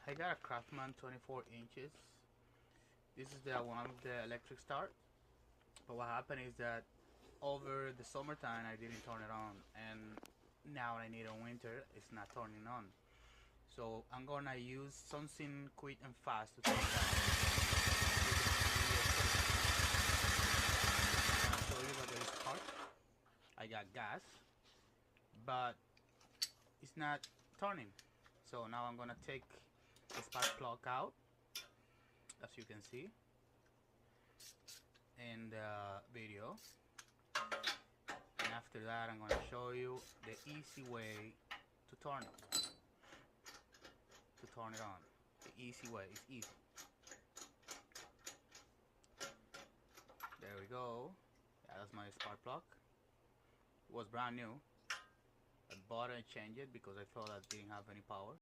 I got a Craftsman 24 inches. This is the one with the electric start. But what happened is that over the summertime I didn't turn it on, and now I need in winter it's not turning on. So I'm gonna use something quick and fast to turn it on. I'm gonna show you that there is spark. I got gas, but it's not turning. So now I'm gonna take the spark plug out, as you can see in the video, and after that I'm gonna show you the easy way to turn it, on. The easy way, it's easy. There we go. Yeah, that's my spark plug. It was brand new. I bought it and changed it because I thought I didn't have any power.